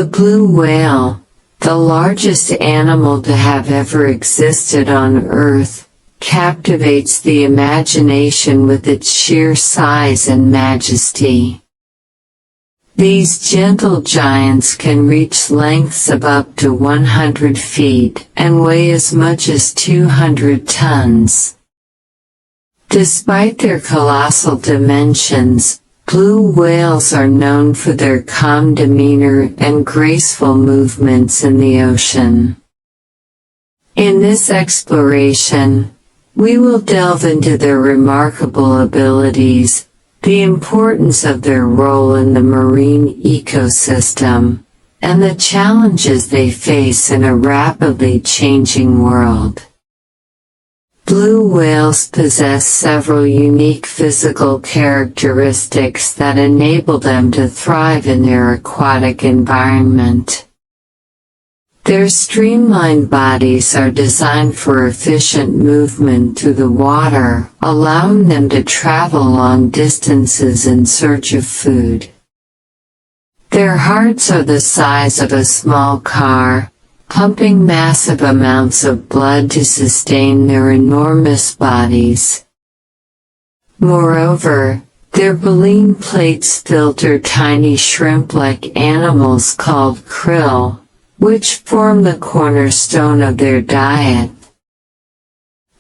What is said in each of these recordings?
The blue whale, the largest animal to have ever existed on Earth, captivates the imagination with its sheer size and majesty. These gentle giants can reach lengths of up to 100 feet and weigh as much as 200 tons. Despite their colossal dimensions, blue whales are known for their calm demeanor and graceful movements in the ocean. In this exploration, we will delve into their remarkable abilities, the importance of their role in the marine ecosystem, and the challenges they face in a rapidly changing world. Blue whales possess several unique physical characteristics that enable them to thrive in their aquatic environment. Their streamlined bodies are designed for efficient movement through the water, allowing them to travel long distances in search of food. Their hearts are the size of a small car, pumping massive amounts of blood to sustain their enormous bodies. Moreover, their baleen plates filter tiny shrimp-like animals called krill, which form the cornerstone of their diet.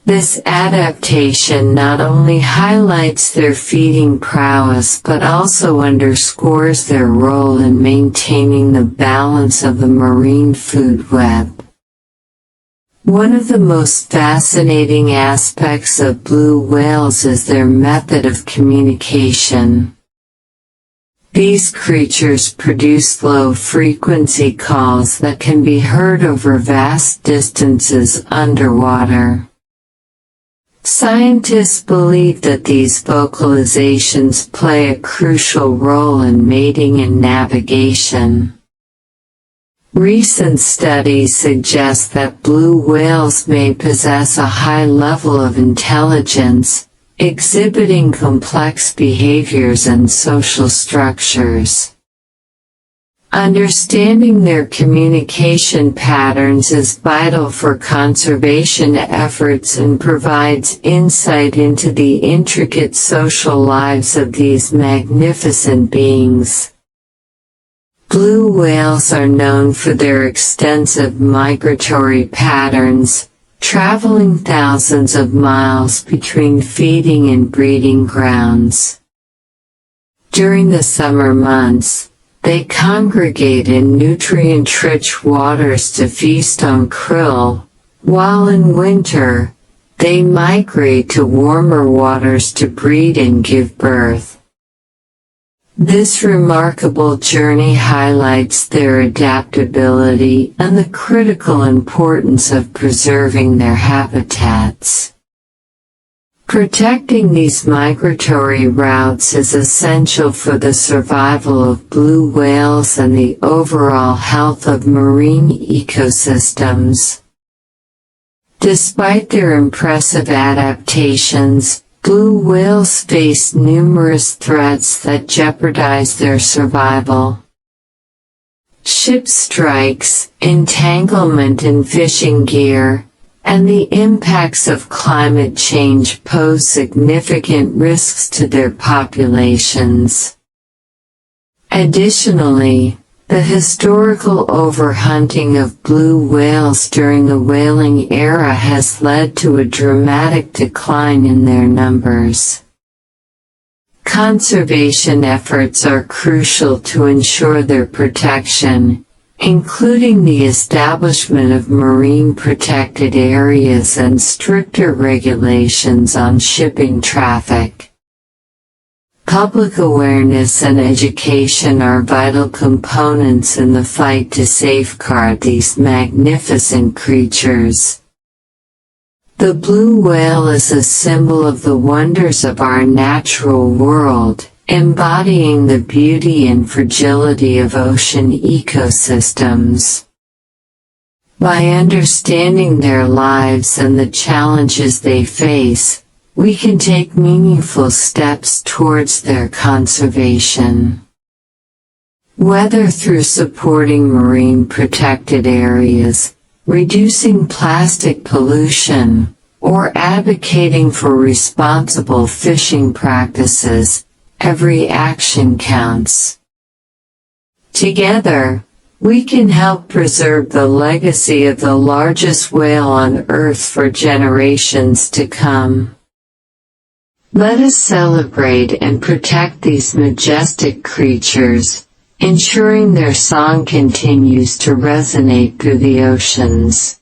This adaptation not only highlights their feeding prowess but also underscores their role in maintaining the balance of the marine food web. One of the most fascinating aspects of blue whales is their method of communication. These creatures produce low-frequency calls that can be heard over vast distances underwater. Scientists believe that these vocalizations play a crucial role in mating and navigation. Recent studies suggest that blue whales may possess a high level of intelligence, exhibiting complex behaviors and social structures. Understanding their communication patterns is vital for conservation efforts and provides insight into the intricate social lives of these magnificent beings. Blue whales are known for their extensive migratory patterns, traveling thousands of miles between feeding and breeding grounds. During the summer months, they congregate in nutrient-rich waters to feast on krill, while in winter, they migrate to warmer waters to breed and give birth. This remarkable journey highlights their adaptability and the critical importance of preserving their habitats. Protecting these migratory routes is essential for the survival of blue whales and the overall health of marine ecosystems. Despite their impressive adaptations, blue whales face numerous threats that jeopardize their survival. Ship strikes, entanglement in fishing gear, and the impacts of climate change pose significant risks to their populations. Additionally, the historical overhunting of blue whales during the whaling era has led to a dramatic decline in their numbers. Conservation efforts are crucial to ensure their protection, including the establishment of marine protected areas and stricter regulations on shipping traffic. Public awareness and education are vital components in the fight to safeguard these magnificent creatures. The blue whale is a symbol of the wonders of our natural world, embodying the beauty and fragility of ocean ecosystems. By understanding their lives and the challenges they face, we can take meaningful steps towards their conservation. Whether through supporting marine protected areas, reducing plastic pollution, or advocating for responsible fishing practices, every action counts. Together, we can help preserve the legacy of the largest whale on Earth for generations to come. Let us celebrate and protect these majestic creatures, ensuring their song continues to resonate through the oceans.